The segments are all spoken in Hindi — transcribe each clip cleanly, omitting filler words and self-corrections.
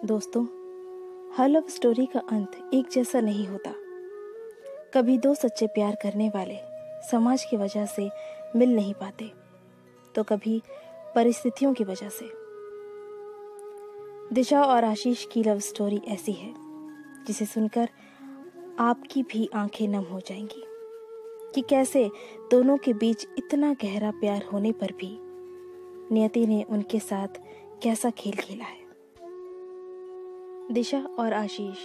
दोस्तों, हर लव स्टोरी का अंत एक जैसा नहीं होता। कभी दो सच्चे प्यार करने वाले समाज की वजह से मिल नहीं पाते, तो कभी परिस्थितियों की वजह से। दिशा और आशीष की लव स्टोरी ऐसी है जिसे सुनकर आपकी भी आंखें नम हो जाएंगी कि कैसे दोनों के बीच इतना गहरा प्यार होने पर भी नियति ने उनके साथ कैसा खेल खेला है। दिशा और आशीष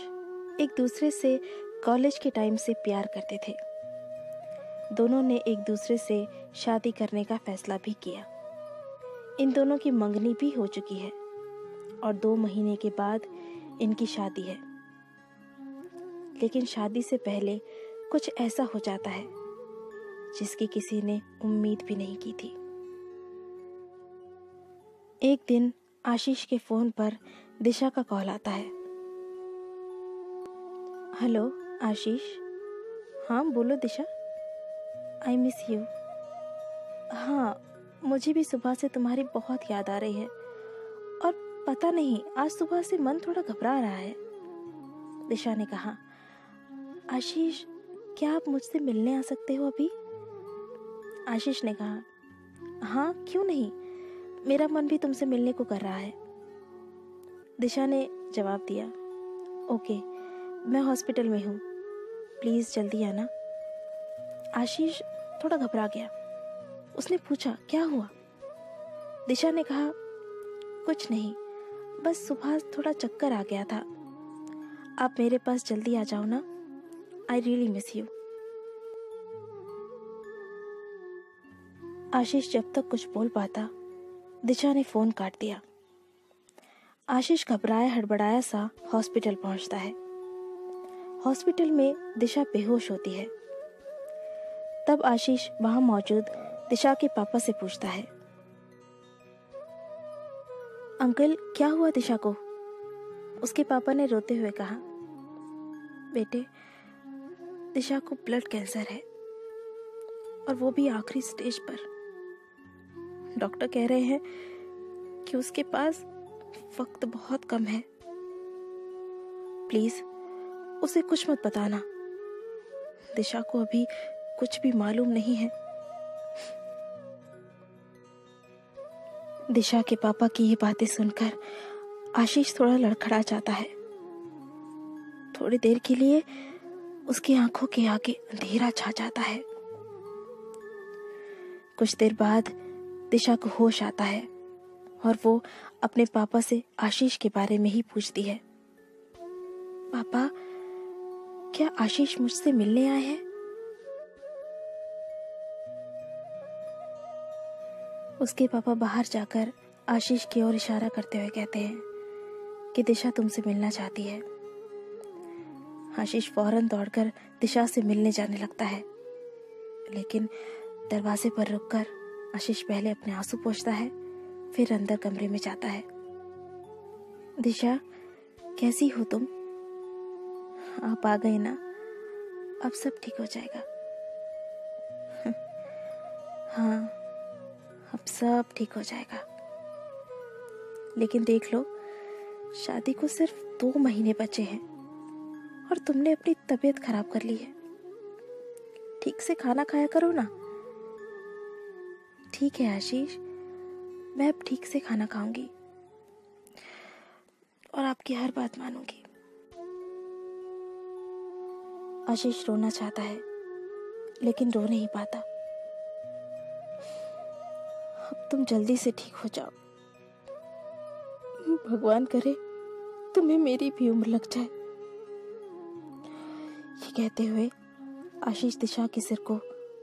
एक दूसरे से कॉलेज के टाइम से प्यार करते थे। दोनों ने एक दूसरे से शादी करने का फैसला भी किया। इन दोनों की मंगनी भी हो चुकी है और 2 महीने के बाद इनकी शादी है। लेकिन शादी से पहले कुछ ऐसा हो जाता है जिसकी किसी ने उम्मीद भी नहीं की थी। एक दिन आशीष के फोन पर दिशा का कॉल आता है। हेलो आशीष। हाँ बोलो दिशा। I miss you. हाँ, मुझे भी सुबह से तुम्हारी बहुत याद आ रही है और पता नहीं आज सुबह से मन थोड़ा घबरा रहा है। दिशा ने कहा। आशीष, क्या आप मुझसे मिलने आ सकते हो अभी? आशीष ने कहा, हाँ क्यों नहीं, मेरा मन भी तुमसे मिलने को कर रहा है। दिशा ने जवाब दिया, ओके, मैं हॉस्पिटल में हूँ, प्लीज जल्दी आना। आशीष थोड़ा घबरा गया। उसने पूछा, क्या हुआ? दिशा ने कहा, कुछ नहीं, बस सुबह थोड़ा चक्कर आ गया था। आप मेरे पास जल्दी आ जाओ ना, आई रियली मिस यू। आशीष जब तक कुछ बोल पाता, दिशा ने फोन काट दिया। आशीष घबराया हड़बड़ाया सा हॉस्पिटल पहुंचता है। हॉस्पिटल में दिशा बेहोश होती है। तब आशीष वहां मौजूद दिशा के पापा से पूछता है, अंकल क्या हुआ दिशा को? उसके पापा ने रोते हुए कहा, बेटे, दिशा को ब्लड कैंसर है और वो भी आखिरी स्टेज पर। डॉक्टर कह रहे हैं कि उसके पास वक्त बहुत कम है। प्लीज उसे कुछ मत बताना। दिशा को अभी कुछ भी मालूम नहीं है। दिशा के पापा की ये बातें सुनकर आशीष थोड़ा लड़खड़ा जाता है। थोड़ी देर के लिए उसकी आंखों के आगे अंधेरा छा जाता है। कुछ देर बाद दिशा को होश आता है और वो अपने पापा से आशीष के बारे में ही पूछती है। पापा, क्या आशीष मुझसे मिलने आए हैं? उसके पापा बाहर जाकर आशीष की ओर इशारा करते हुए कहते हैं कि दिशा तुमसे मिलना चाहती है। आशीष फौरन दौड़कर दिशा से मिलने जाने लगता है, लेकिन दरवाजे पर रुककर आशीष पहले अपने आंसू पोंछता है, फिर अंदर कमरे में जाता है। दिशा, कैसी हो तुम? आप आ गए ना, अब सब ठीक हो जाएगा। हाँ, अब सब ठीक हो जाएगा। लेकिन देख लो, शादी को सिर्फ 2 महीने बचे हैं और तुमने अपनी तबीयत खराब कर ली है। ठीक से खाना खाया करो ना। ठीक है आशीष, मैं अब ठीक से खाना खाऊंगी और आपकी हर बात मानूंगी। आशीष रोना चाहता है लेकिन रो नहीं पाता। अब तुम जल्दी से ठीक हो जाओ। भगवान करे तुम्हें मेरी भी उम्र लग जाए। ये कहते हुए आशीष दिशा के सिर को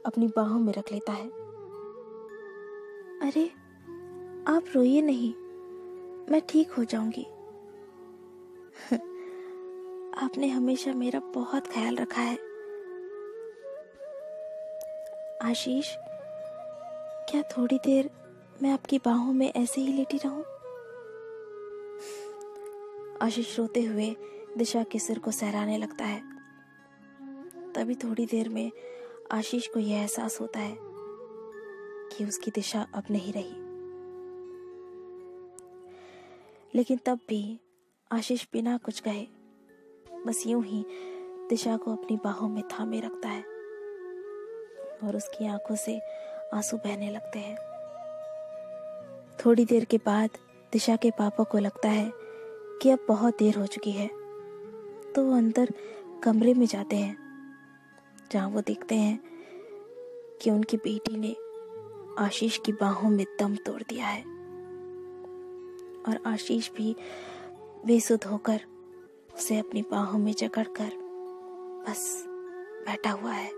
अपनी बाहों में रख लेता है। अरे आप रोइए नहीं, मैं ठीक हो जाऊंगी। आपने हमेशा मेरा बहुत ख्याल रखा है। आशीष, क्या थोड़ी देर मैं आपकी बाहों में ऐसे ही लेटी रहूं? आशीष रोते हुए दिशा के सिर को सहलाने लगता है। तभी थोड़ी देर में आशीष को यह एहसास होता है कि उसकी दिशा अब नहीं रही। लेकिन तब भी आशीष बिना कुछ कहे बस यूं ही दिशा को अपनी बाहों में थामे रखता है और उसकी आंखों से आंसू बहने लगते हैं। थोड़ी देर के बाद दिशा के पापा को लगता है कि अब बहुत देर हो चुकी है, तो वो अंदर कमरे में जाते हैं, जहां वो देखते हैं कि उनकी बेटी ने आशीष की बाहों में दम तोड़ दिया है और आशीष भी बेसुध होकर उसे अपनी बाहों में जकड़कर बस बैठा हुआ है।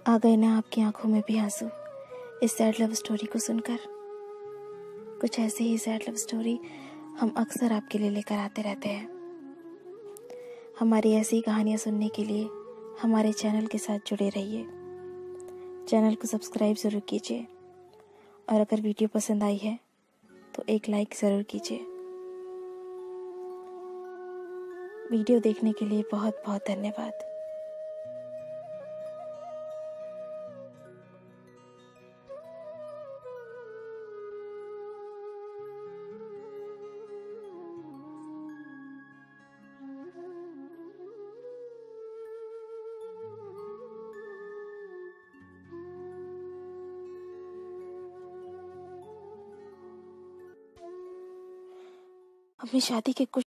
आ गए ना आपकी आंखों में भी आंसू इस सैड लव स्टोरी को सुनकर? कुछ ऐसे ही सैड लव स्टोरी हम अक्सर आपके लिए लेकर आते रहते हैं। हमारी ऐसी कहानियां सुनने के लिए हमारे चैनल के साथ जुड़े रहिए। चैनल को सब्सक्राइब ज़रूर कीजिए और अगर वीडियो पसंद आई है तो एक लाइक ज़रूर कीजिए। वीडियो देखने के लिए बहुत बहुत धन्यवाद। अपनी शादी के कुछ